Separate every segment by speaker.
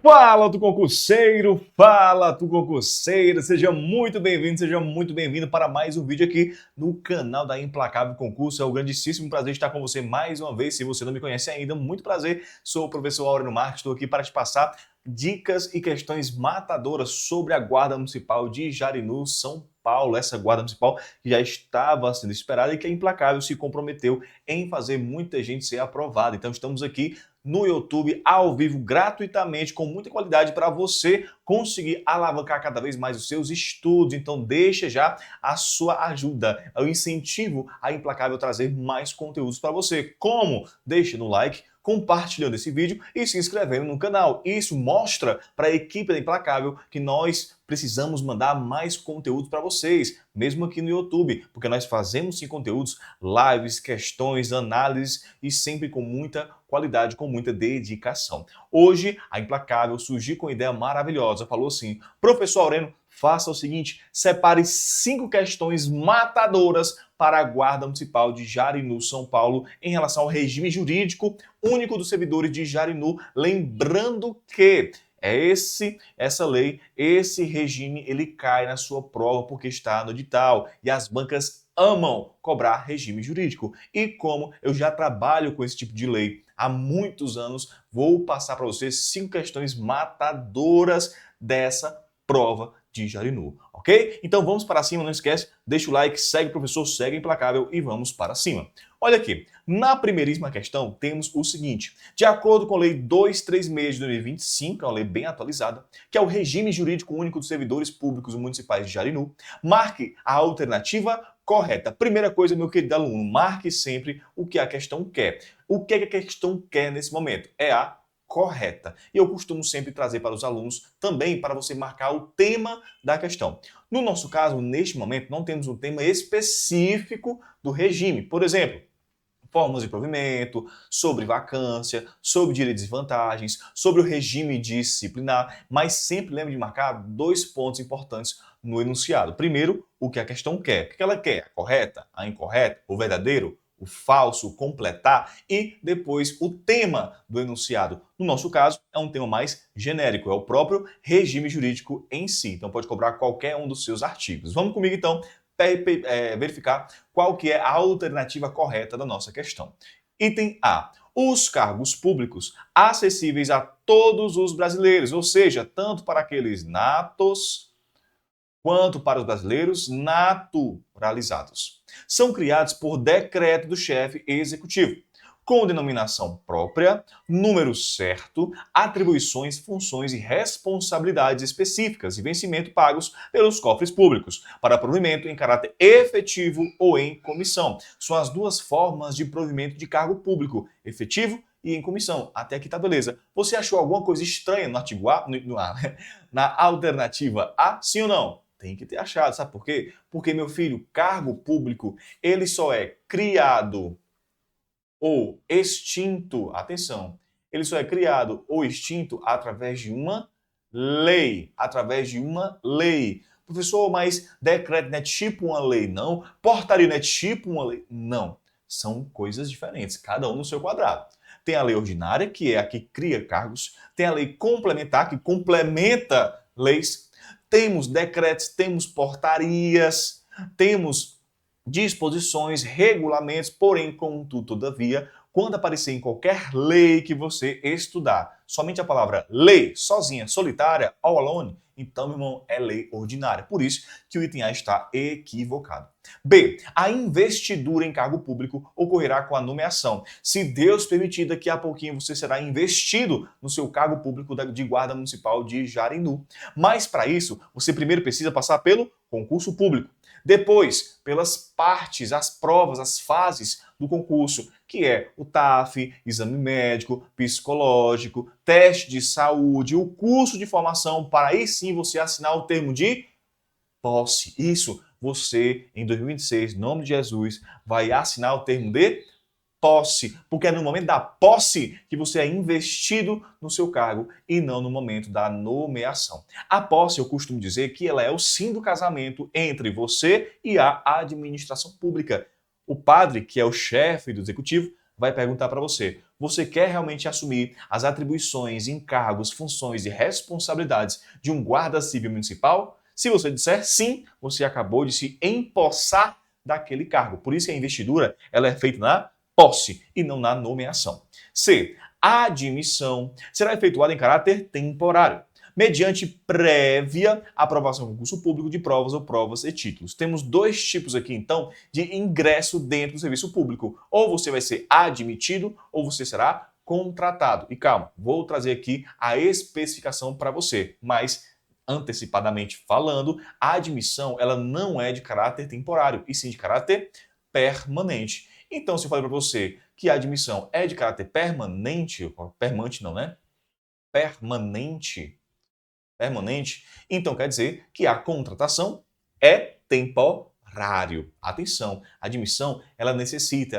Speaker 1: Fala, tu concurseiro! Fala, tu concurseira! Seja muito bem-vindo para mais um vídeo aqui no canal da Implacável Concurso. É um grandíssimo prazer estar com você mais uma vez. Se você não me conhece ainda, muito prazer. Sou o professor Aurélio Marques, estou aqui para te passar dicas e questões matadoras sobre a Guarda Municipal de Jarinu, São Paulo. Essa Guarda Municipal que já estava sendo esperada e que a Implacável se comprometeu em fazer muita gente ser aprovada. Então estamos aqui no YouTube, ao vivo, gratuitamente, com muita qualidade para você conseguir alavancar cada vez mais os seus estudos. Então deixa já a sua ajuda. Eu incentivo a Implacável trazer mais conteúdos para você. Como? Deixa no like, compartilhando esse vídeo e se inscrevendo no canal. Isso mostra para a equipe da Implacável que nós precisamos mandar mais conteúdo para vocês, mesmo aqui no YouTube, porque nós fazemos sim conteúdos, lives, questões, análises e sempre com muita qualidade, com muita dedicação. Hoje, a Implacável surgiu com uma ideia maravilhosa. Falou assim: professor Aurélio, faça o seguinte, separe 5 questões matadoras para a Guarda Municipal de Jarinu, São Paulo, em relação ao regime jurídico único dos servidores de Jarinu. Lembrando que essa lei, esse regime, ele cai na sua prova porque está no edital e as bancas amam cobrar regime jurídico. E como eu já trabalho com esse tipo de lei há muitos anos, vou passar para vocês 5 questões matadoras dessa prova de Jarinu, ok? Então vamos para cima, não esquece, deixa o like, segue o professor, segue Implacável e vamos para cima. Olha aqui, na primeiríssima questão temos o seguinte: de acordo com a Lei 236 de 2025, é uma lei bem atualizada, que é o regime jurídico único dos servidores públicos municipais de Jarinu, marque a alternativa correta. Primeira coisa, meu querido aluno, marque sempre o que a questão quer. O que a questão quer nesse momento? É a correta. E eu costumo sempre trazer para os alunos também para você marcar o tema da questão. No nosso caso, neste momento, não temos um tema específico do regime. Por exemplo, formas de provimento, sobre vacância, sobre direitos e vantagens, sobre o regime disciplinar, mas sempre lembre de marcar 2 pontos importantes no enunciado. Primeiro, o que a questão quer. O que ela quer? A correta, a incorreta, o verdadeiro, o falso, o completar, e depois o tema do enunciado. No nosso caso, é um tema mais genérico, é o próprio regime jurídico em si. Então pode cobrar qualquer um dos seus artigos. Vamos comigo então verificar qual que é a alternativa correta da nossa questão. Item A. Os cargos públicos acessíveis a todos os brasileiros, ou seja, tanto para aqueles natos quanto para os brasileiros naturalizados, são criados por decreto do chefe executivo, com denominação própria, número certo, atribuições, funções e responsabilidades específicas e vencimento pagos pelos cofres públicos, para provimento em caráter efetivo ou em comissão. São as duas formas de provimento de cargo público, efetivo e em comissão. Até aqui tá beleza. Você achou alguma coisa estranha no artigo A, na alternativa A, sim ou não? Tem que ter achado, sabe por quê? Porque, meu filho, cargo público, ele só é criado ou extinto, atenção, ele só é criado ou extinto através de uma lei, Professor, mas decreto não é tipo uma lei, não? Portaria não é tipo uma lei? Não, são coisas diferentes, cada um no seu quadrado. Tem a lei ordinária, que é a que cria cargos, tem a lei complementar, que complementa leis, temos decretos, temos portarias, temos disposições, regulamentos, porém, contudo, todavia, quando aparecer em qualquer lei que você estudar, somente a palavra lei, sozinha, solitária, all alone, então, meu irmão, é lei ordinária. Por isso que o item A está equivocado. B. A investidura em cargo público ocorrerá com a nomeação. Se Deus permitir, daqui a pouquinho você será investido no seu cargo público de Guarda Municipal de Jarinu. Mas, para isso, você primeiro precisa passar pelo concurso público. Depois, pelas partes, as provas, as fases do concurso, que é o TAF, exame médico, psicológico, teste de saúde, o curso de formação, para aí sim você assinar o termo de posse. Isso, você, em 2026, em nome de Jesus, vai assinar o termo de posse, porque é no momento da posse que você é investido no seu cargo e não no momento da nomeação. A posse, eu costumo dizer que ela é o sim do casamento entre você e a administração pública. O padre, que é o chefe do executivo, vai perguntar para você: você quer realmente assumir as atribuições, encargos, funções e responsabilidades de um guarda civil municipal? Se você disser sim, você acabou de se empossar daquele cargo. Por isso que a investidura ela é feita na posse e não na nomeação. C. A admissão será efetuada em caráter temporário, mediante prévia aprovação do concurso público de provas ou provas e títulos. Temos dois tipos aqui, então, de ingresso dentro do serviço público. Ou você vai ser admitido, ou você será contratado. E calma, vou trazer aqui a especificação para você, mas antecipadamente falando, a admissão ela não é de caráter temporário, e sim de caráter permanente. Então, se eu falei para você que a admissão é de caráter permanente, permanente não, né? Permanente, então quer dizer que a contratação é temporário. Atenção, a admissão ela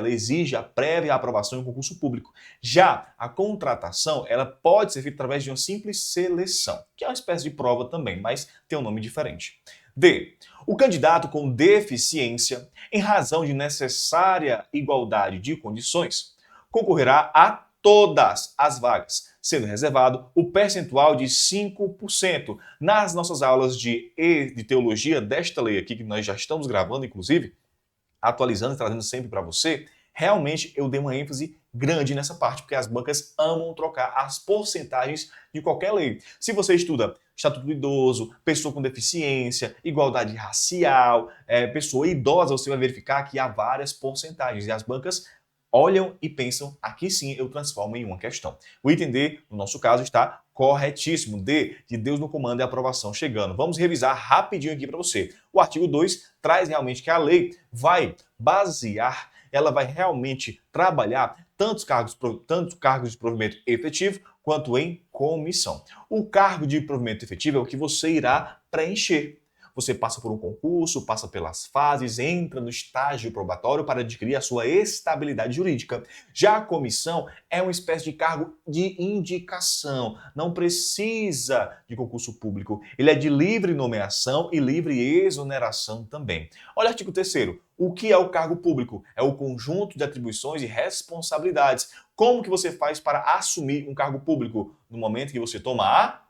Speaker 1: exige a prévia aprovação em concurso público. Já a contratação, ela pode ser feita através de uma simples seleção, que é uma espécie de prova também, mas tem um nome diferente. D. O candidato com deficiência, em razão de necessária igualdade de condições, concorrerá a todas as vagas, sendo reservado o percentual de 5%. Nas nossas aulas de teologia desta lei aqui, que nós já estamos gravando, inclusive, atualizando e trazendo sempre para você, realmente eu dei uma ênfase grande nessa parte, porque as bancas amam trocar as porcentagens de qualquer lei. Se você estuda Estatuto do Idoso, pessoa com deficiência, igualdade racial, pessoa idosa, você vai verificar que há várias porcentagens e as bancas olham e pensam, aqui sim eu transformo em uma questão. O item D, no nosso caso, está corretíssimo. D, de Deus no comando e aprovação chegando. Vamos revisar rapidinho aqui para você. O artigo 2 traz realmente que a lei vai basear, ela vai realmente trabalhar tanto cargos de provimento efetivo quanto em comissão. O cargo de provimento efetivo é o que você irá preencher. Você passa por um concurso, passa pelas fases, entra no estágio probatório para adquirir a sua estabilidade jurídica. Já a comissão é uma espécie de cargo de indicação, não precisa de concurso público. Ele é de livre nomeação e livre exoneração também. Olha o artigo 3º. O que é o cargo público? É o conjunto de atribuições e responsabilidades. Como que você faz para assumir um cargo público? No momento que você toma a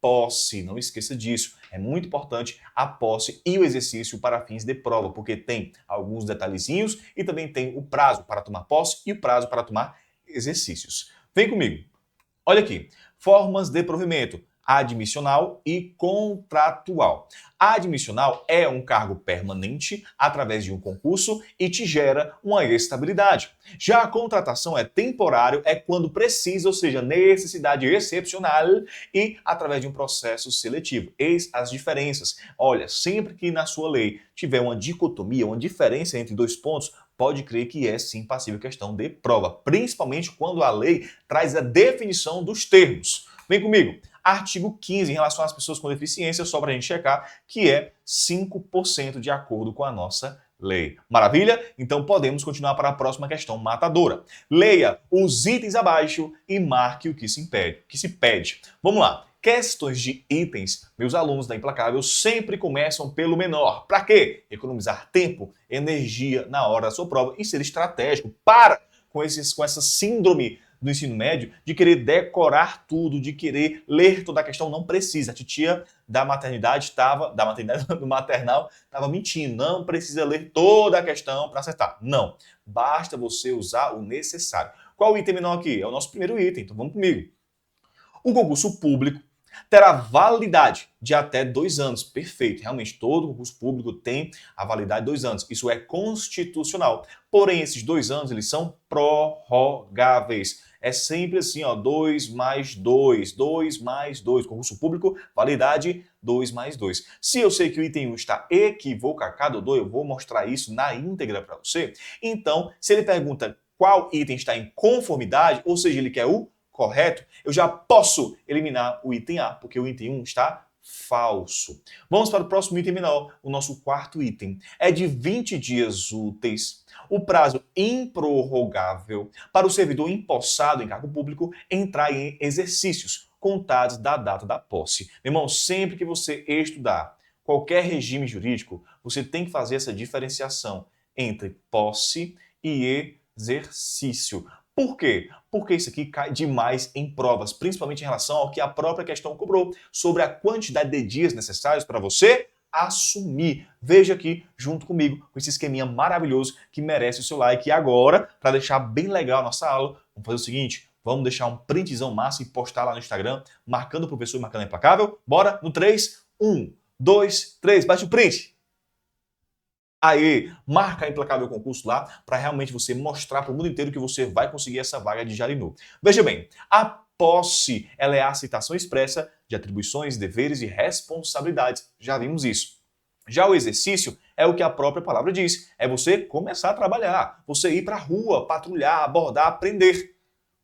Speaker 1: posse, não esqueça disso. É muito importante a posse e o exercício para fins de prova, porque tem alguns detalhezinhos e também tem o prazo para tomar posse e o prazo para tomar exercícios. Vem comigo. Olha aqui. Formas de provimento: admissional e contratual. A admissional é um cargo permanente através de um concurso e te gera uma estabilidade. Já a contratação é temporário, é quando precisa, ou seja, necessidade excepcional e através de um processo seletivo. Eis as diferenças. Olha, sempre que na sua lei tiver uma dicotomia, uma diferença entre dois pontos, pode crer que é sim passível questão de prova, principalmente quando a lei traz a definição dos termos. Vem comigo. Artigo 15, em relação às pessoas com deficiência, só para a gente checar, que é 5% de acordo com a nossa lei. Maravilha? Então podemos continuar para a próxima questão matadora. Leia os itens abaixo e marque o que se pede. Vamos lá. Questões de itens, meus alunos da Implacável sempre começam pelo menor. Para quê? Economizar tempo, energia na hora da sua prova e ser estratégico. Para com essa síndrome do ensino médio de querer decorar tudo, de querer ler toda a questão. Não precisa. A titia da maternidade do maternal estava mentindo. Não precisa ler toda a questão para acertar. Não. Basta você usar o necessário. Qual o item menor aqui? É o nosso primeiro item. Então vamos comigo. O concurso público terá validade de até 2 anos. Perfeito. Realmente, todo concurso público tem a validade de 2 anos. Isso é constitucional. Porém, esses 2 anos, eles são prorrogáveis. É sempre assim, ó, 2 mais 2, 2 mais 2. Concurso público, validade 2 mais 2. Se eu sei que o item 1 está equivocado, eu vou mostrar isso na íntegra para você. Então, se ele pergunta qual item está em conformidade, ou seja, ele quer o correto, eu já posso eliminar o item A, porque o item 1 está falso. Vamos para o próximo item menor, o nosso quarto item. É de 20 dias úteis o prazo improrrogável para o servidor empossado em cargo público entrar em exercícios contados da data da posse. Meu irmão, sempre que você estudar qualquer regime jurídico, você tem que fazer essa diferenciação entre posse e exercício. Por quê? Porque isso aqui cai demais em provas, principalmente em relação ao que a própria questão cobrou, sobre a quantidade de dias necessários para você assumir. Veja aqui junto comigo com esse esqueminha maravilhoso que merece o seu like. E agora, para deixar bem legal a nossa aula, vamos fazer o seguinte, vamos deixar um printzão massa e postar lá no Instagram, marcando o professor e marcando a Implacável. Bora? No 3, 1, 2, 3, bate o print. Aí, marca a Implacável Concurso lá para realmente você mostrar para o mundo inteiro que você vai conseguir essa vaga de Jarinu. Veja bem, a posse ela é a aceitação expressa de atribuições, deveres e responsabilidades. Já vimos isso. Já o exercício é o que a própria palavra diz. É você começar a trabalhar, você ir para a rua, patrulhar, abordar, aprender.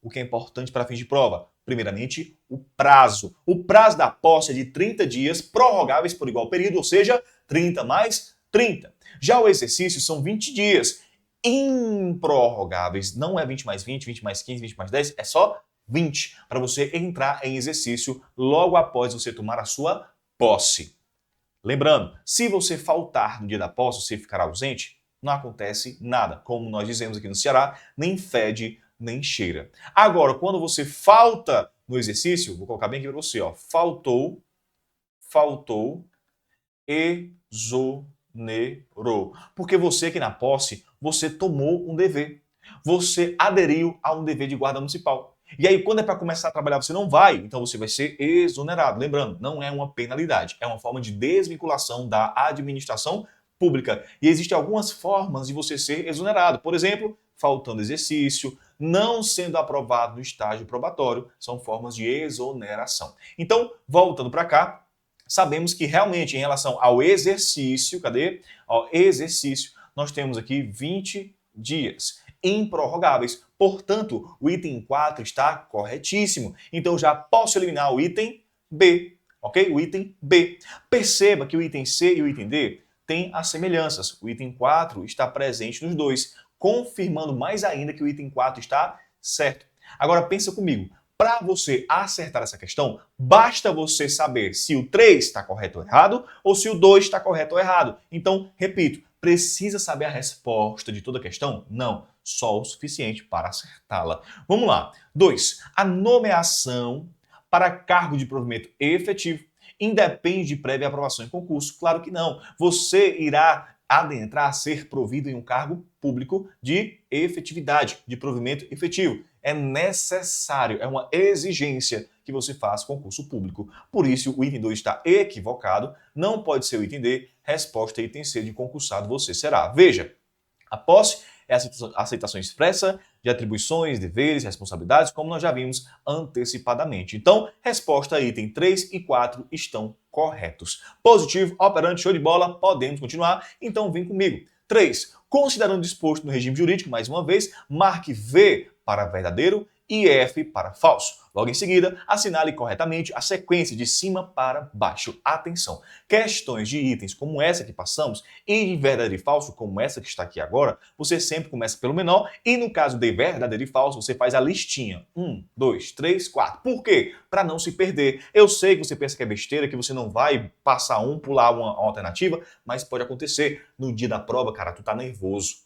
Speaker 1: O que é importante para fins de prova? Primeiramente, o prazo. O prazo da posse é de 30 dias, prorrogáveis por igual período, ou seja, 30 mais 30. Já o exercício são 20 dias improrrogáveis. Não é 20 mais 20, 20 mais 15, 20 mais 10, é só 20 para você entrar em exercício logo após você tomar a sua posse. Lembrando, se você faltar no dia da posse, você ficar ausente, não acontece nada. Como nós dizemos aqui no Ceará, nem fede, nem cheira. Agora, quando você falta no exercício, vou colocar bem aqui para você, ó, faltou, exonerou. Porque você aqui na posse, você tomou um dever. Você aderiu a um dever de guarda municipal. E aí, quando é para começar a trabalhar, você não vai, então você vai ser exonerado. Lembrando, não é uma penalidade, é uma forma de desvinculação da administração pública. E existem algumas formas de você ser exonerado. Por exemplo, faltando exercício, não sendo aprovado no estágio probatório, são formas de exoneração. Então, voltando para cá, sabemos que realmente em relação ao exercício, cadê? Ao exercício, nós temos aqui 20 dias improrrogáveis. Portanto, o item 4 está corretíssimo. Então, já posso eliminar o item B, ok? O item B. Perceba que o item C e o item D têm as semelhanças. O item 4 está presente nos dois, confirmando mais ainda que o item 4 está certo. Agora, pensa comigo. Para você acertar essa questão, basta você saber se o 3 está correto ou errado, ou se o 2 está correto ou errado. Então, repito, precisa saber a resposta de toda a questão? Não, só o suficiente para acertá-la. Vamos lá. 2. A nomeação para cargo de provimento efetivo independe de prévia aprovação em concurso? Claro que não. Você irá adentrar a ser provido em um cargo público de efetividade, de provimento efetivo. É necessário, é uma exigência que você faça concurso público. Por isso, o item 2 está equivocado, não pode ser o item D, resposta item C de concursado você será. Veja, a posse é a aceitação expressa de atribuições, deveres, responsabilidades, como nós já vimos antecipadamente. Então, resposta item 3 e 4 estão corretos. Positivo, operante, show de bola, podemos continuar, então vem comigo. 3. Considerando disposto no regime jurídico, mais uma vez, marque V para verdadeiro e F para falso. Logo em seguida, assinale corretamente a sequência de cima para baixo. Atenção! Questões de itens como essa que passamos e de verdadeiro e falso, como essa que está aqui agora, você sempre começa pelo menor e no caso de verdadeiro e falso, você faz a listinha. 1, 2, 3, 4. Por quê? Para não se perder. Eu sei que você pensa que é besteira, que você não vai passar um, pular uma alternativa, mas pode acontecer. No dia da prova, cara, tu tá nervoso,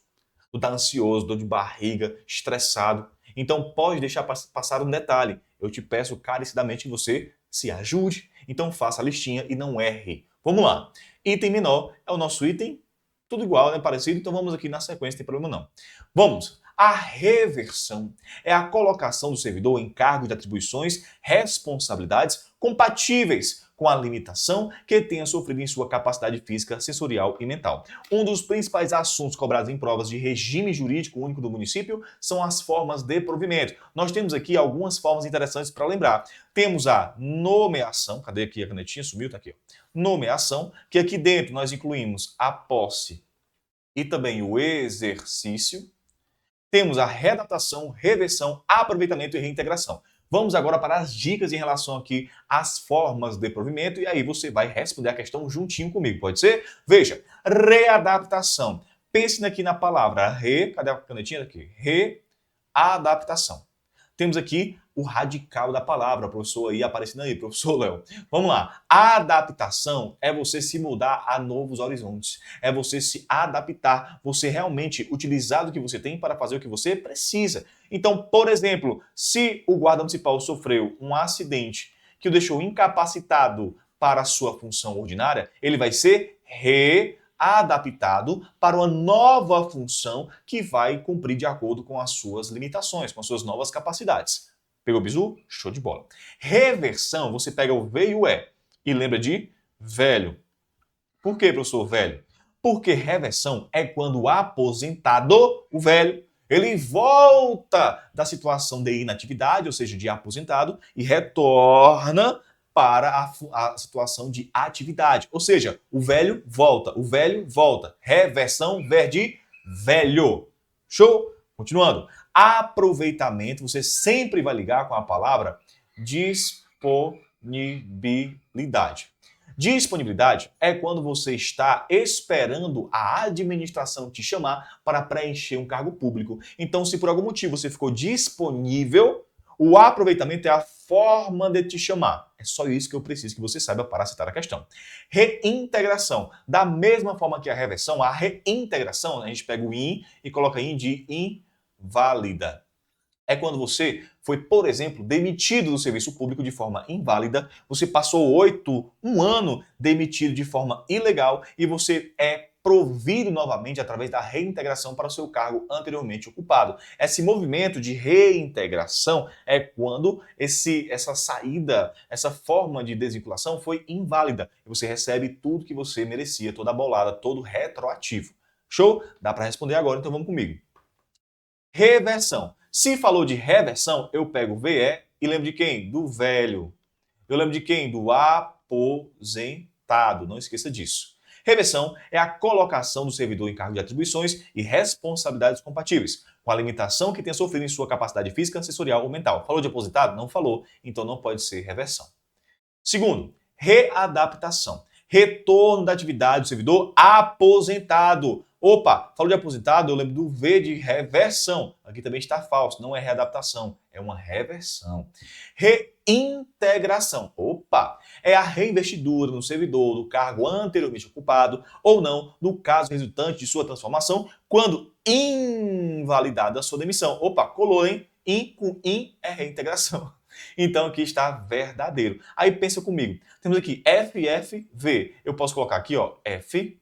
Speaker 1: tu tá ansioso, dor de barriga, estressado. Então pode deixar passar um detalhe. Eu te peço carecidamente que você se ajude. Então faça a listinha e não erre. Vamos lá. Item menor é o nosso item, tudo igual, né? Parecido. Então vamos aqui na sequência, não tem problema não. Vamos. A reversão é a colocação do servidor em cargo de atribuições, responsabilidades compatíveis com a limitação que tenha sofrido em sua capacidade física, sensorial e mental. Um dos principais assuntos cobrados em provas de regime jurídico único do município são as formas de provimento. Nós temos aqui algumas formas interessantes para lembrar. Temos a nomeação, cadê aqui a canetinha? Sumiu, tá aqui. Ó. Nomeação, que aqui dentro nós incluímos a posse e também o exercício. Temos a readaptação, reversão, aproveitamento e reintegração. Vamos agora para as dicas em relação aqui às formas de provimento e aí você vai responder a questão juntinho comigo, pode ser? Veja, readaptação. Pense aqui na palavra cadê a canetinha aqui? Readaptação. Temos aqui o radical da palavra. O professor aí aparecendo aí, professor Léo. Vamos lá. A adaptação é você se mudar a novos horizontes. É você se adaptar, você realmente utilizar o que você tem para fazer o que você precisa. Então, por exemplo, se o guarda municipal sofreu um acidente que o deixou incapacitado para a sua função ordinária, ele vai ser readaptado para uma nova função que vai cumprir de acordo com as suas limitações, com as suas novas capacidades. Pegou o bizu? Show de bola. Reversão, você pega o V e o E lembra de velho. Por que, professor, velho? Porque reversão é quando o aposentado, o velho, ele volta da situação de inatividade, ou seja, de aposentado, e retorna para a situação de atividade. Ou seja, o velho volta, o velho volta. Reversão, de velho. Show? Continuando. Aproveitamento, você sempre vai ligar com a palavra disponibilidade. Disponibilidade é quando você está esperando a administração te chamar para preencher um cargo público. Então, se por algum motivo você ficou disponível, o aproveitamento é a forma de te chamar. É só isso que eu preciso que você saiba para citar a questão. Reintegração. Da mesma forma que a reversão, a reintegração, a gente pega o in e coloca in de inválida. É quando você foi, por exemplo, demitido do serviço público de forma inválida, você passou um ano demitido de forma ilegal e você é provido novamente através da reintegração para o seu cargo anteriormente ocupado. Esse movimento de reintegração é quando essa saída, essa forma de desvinculação foi inválida e você recebe tudo que você merecia, toda a bolada, todo retroativo. Show? Dá para responder agora, então vamos comigo. Reversão. Se falou de reversão, eu pego o VE e lembro de quem? Do velho. Eu lembro de quem? Do aposentado. Não esqueça disso. Reversão é a colocação do servidor em cargo de atribuições e responsabilidades compatíveis, com a limitação que tenha sofrido em sua capacidade física, sensorial ou mental. Falou de aposentado? Não falou, então não pode ser reversão. Segundo, readaptação. Retorno da atividade do servidor aposentado. Opa, falou de aposentado, eu lembro do V de reversão. Aqui também está falso, não é readaptação, é uma reversão. Reintegração. Opa, é a reinvestidura no servidor do cargo anteriormente ocupado ou não, no caso resultante de sua transformação, quando invalidada a sua demissão. Opa, colou, hein? In com in é reintegração. Então aqui está verdadeiro. Aí pensa comigo. Temos aqui FFV. Eu posso colocar aqui, ó, FFV.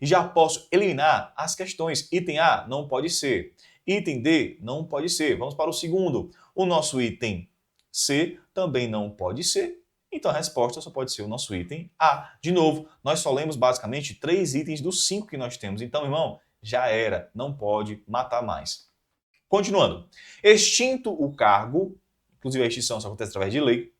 Speaker 1: E já posso eliminar as questões. Item A não pode ser. Item D não pode ser. Vamos para o segundo. O nosso item C também não pode ser. Então a resposta só pode ser o nosso item A. De novo, nós só lemos basicamente 3 itens dos 5 que nós temos. Então, irmão, já era. Não pode matar mais. Continuando. Extinto o cargo, inclusive a extinção só acontece através de lei,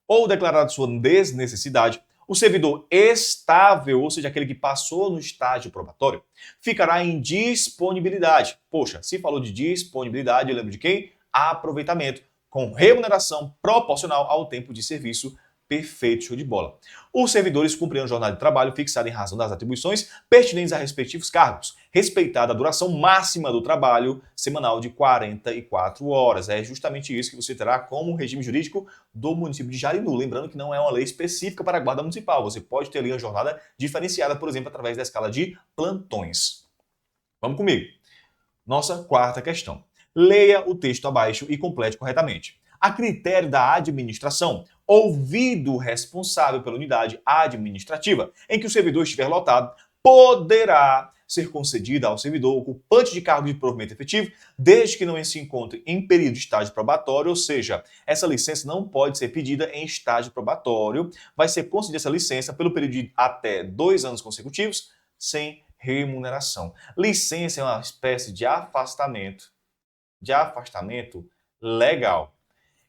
Speaker 1: ou declarado sua desnecessidade, o servidor estável, ou seja, aquele que passou no estágio probatório, ficará em disponibilidade. Poxa, se falou de disponibilidade, eu lembro de quem? Aproveitamento, com remuneração proporcional ao tempo de serviço. Perfeito, show de bola. Os servidores cumprirão jornada de trabalho fixada em razão das atribuições pertinentes a respectivos cargos, respeitada a duração máxima do trabalho semanal de 44 horas. É justamente isso que você terá como regime jurídico do município de Jarinu. Lembrando que não é uma lei específica para a guarda municipal. Você pode ter ali uma jornada diferenciada, por exemplo, através da escala de plantões. Vamos comigo. Nossa quarta questão. Leia o texto abaixo e complete corretamente. A critério da administração, ouvido o responsável pela unidade administrativa em que o servidor estiver lotado, poderá ser concedida ao servidor ocupante de cargo de provimento efetivo, desde que não se encontre em período de estágio probatório, ou seja, essa licença não pode ser pedida em estágio probatório, vai ser concedida essa licença pelo período de até 2 anos consecutivos, sem remuneração. Licença é uma espécie de afastamento legal.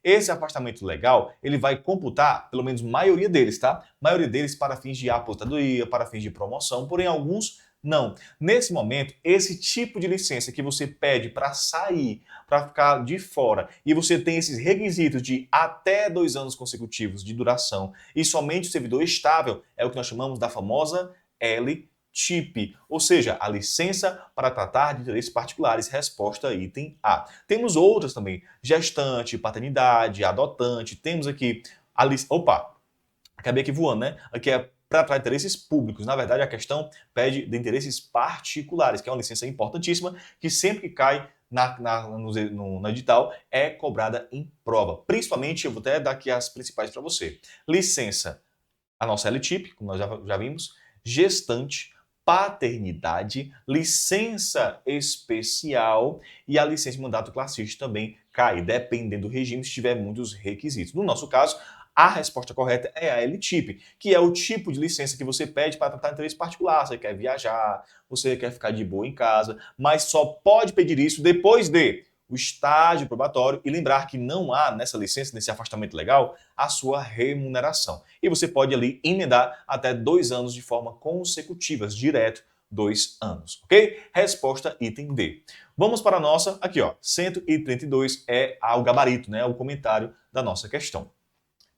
Speaker 1: Esse afastamento legal, ele vai computar, pelo menos a maioria deles, tá? A maioria deles para fins de aposentadoria, para fins de promoção, porém alguns não. Nesse momento, esse tipo de licença que você pede para sair, para ficar de fora, e você tem esses requisitos de até 2 anos consecutivos de duração, e somente o servidor estável, é o que nós chamamos da famosa LT. LTIP, ou seja, a licença para tratar de interesses particulares. Resposta item A. Temos outras também, gestante, paternidade, adotante, temos aqui a Opa, acabei aqui voando, né? Aqui é para tratar de interesses públicos. Na verdade, a questão pede de interesses particulares, que é uma licença importantíssima, que sempre que cai no edital é cobrada em prova. Principalmente, eu vou até dar aqui as principais para você. Licença, a nossa LTIP, como nós já vimos, gestante, paternidade, licença especial e a licença de mandato classista também cai, dependendo do regime, se tiver muitos requisitos. No nosso caso, a resposta correta é a LTIP, que é o tipo de licença que você pede para tratar de interesse particular. Você quer viajar, você quer ficar de boa em casa, mas só pode pedir isso depois de o estágio probatório e lembrar que não há nessa licença, nesse afastamento legal, a sua remuneração. E você pode ali emendar até 2 anos de forma consecutivas, direto 2 anos, ok? Resposta item D. Vamos para a nossa, aqui ó, 132 é o gabarito, né? O comentário da nossa questão.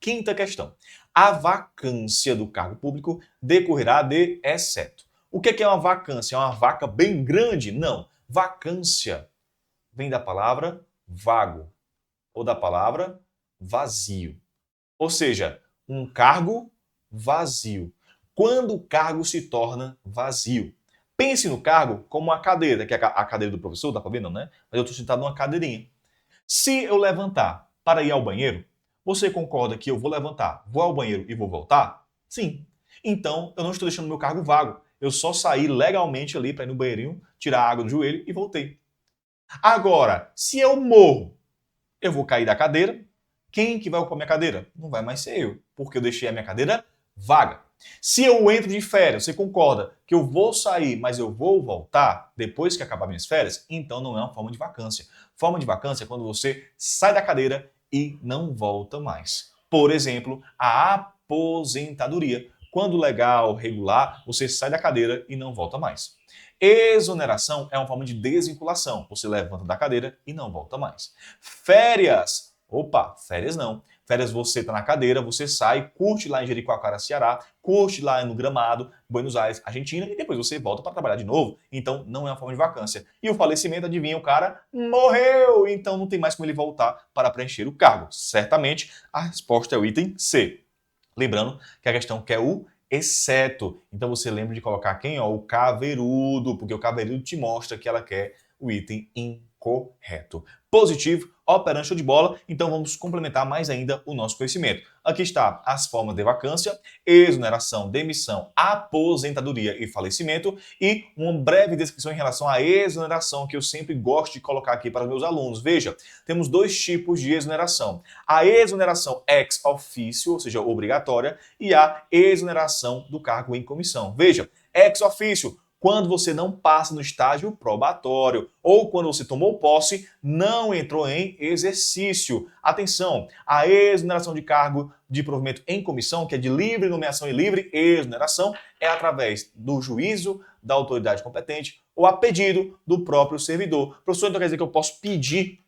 Speaker 1: Quinta questão. A vacância do cargo público decorrerá de exceto. O que é uma vacância? É uma vaca bem grande? Não. Vacância vem da palavra vago ou da palavra vazio. Ou seja, um cargo vazio. Quando o cargo se torna vazio? Pense no cargo como uma cadeira, que é a cadeira do professor, dá para ver não, né? Mas eu estou sentado numa cadeirinha. Se eu levantar para ir ao banheiro, você concorda que eu vou levantar, vou ao banheiro e vou voltar? Sim. Então, eu não estou deixando meu cargo vago. Eu só saí legalmente ali para ir no banheirinho, tirar a água do joelho e voltei. Agora, se eu morro, eu vou cair da cadeira. Quem que vai ocupar minha cadeira? Não vai mais ser eu, porque eu deixei a minha cadeira vaga. Se eu entro de férias, você concorda que eu vou sair, mas eu vou voltar depois que acabar minhas férias? Então não é uma forma de vacância. Forma de vacância é quando você sai da cadeira e não volta mais. Por exemplo, a aposentadoria. Quando legal, regular, você sai da cadeira e não volta mais. Exoneração é uma forma de desvinculação. Você levanta da cadeira e não volta mais. Férias. Opa, férias não. Férias você está na cadeira, você sai, curte lá em Jericoacoara, Ceará, curte lá no Gramado, Buenos Aires, Argentina, e depois você volta para trabalhar de novo. Então não é uma forma de vacância. E o falecimento, adivinha, o cara morreu, então não tem mais como ele voltar para preencher o cargo. Certamente a resposta é o item C. Lembrando que a questão quer o exceto. Então você lembra de colocar quem? Ó, o caveirudo, porque o caveirudo te mostra que ela quer o item incorreto. Positivo, operante show de bola, então vamos complementar mais ainda o nosso conhecimento. Aqui está as formas de vacância, exoneração, demissão, aposentadoria e falecimento e uma breve descrição em relação à exoneração que eu sempre gosto de colocar aqui para os meus alunos. Veja, temos 2 tipos de exoneração. A exoneração ex officio, ou seja, obrigatória, e a exoneração do cargo em comissão. Veja, ex officio, quando você não passa no estágio probatório ou quando você tomou posse, não entrou em exercício. Atenção, a exoneração de cargo de provimento em comissão, que é de livre nomeação e livre exoneração, é através do juízo da autoridade competente ou a pedido do próprio servidor. Professor, então quer dizer que eu posso pedir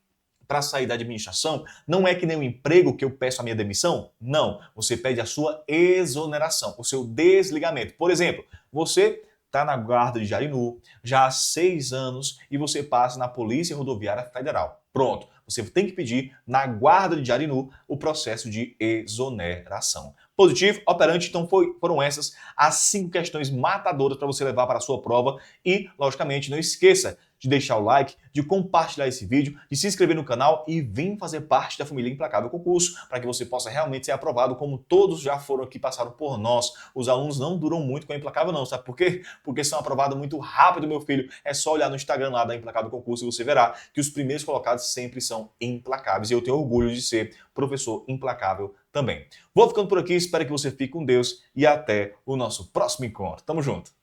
Speaker 1: para sair da administração? Não é que nem um emprego que eu peço a minha demissão? Não, você pede a sua exoneração, o seu desligamento. Por exemplo, você está na guarda de Jarinu já há 6 anos e você passa na Polícia Rodoviária Federal. Pronto, você tem que pedir na guarda de Jarinu o processo de exoneração. Positivo, operante, então foram essas as 5 questões matadoras para você levar para a sua prova e, logicamente, não esqueça de deixar o like, de compartilhar esse vídeo, de se inscrever no canal e vir fazer parte da família Implacável Concurso para que você possa realmente ser aprovado como todos já foram aqui, passaram por nós. Os alunos não duram muito com a Implacável não, sabe por quê? Porque são aprovados muito rápido, meu filho. É só olhar no Instagram lá da Implacável Concurso e você verá que os primeiros colocados sempre são implacáveis e eu tenho orgulho de ser professor implacável também. Vou ficando por aqui, espero que você fique com Deus e até o nosso próximo encontro. Tamo junto!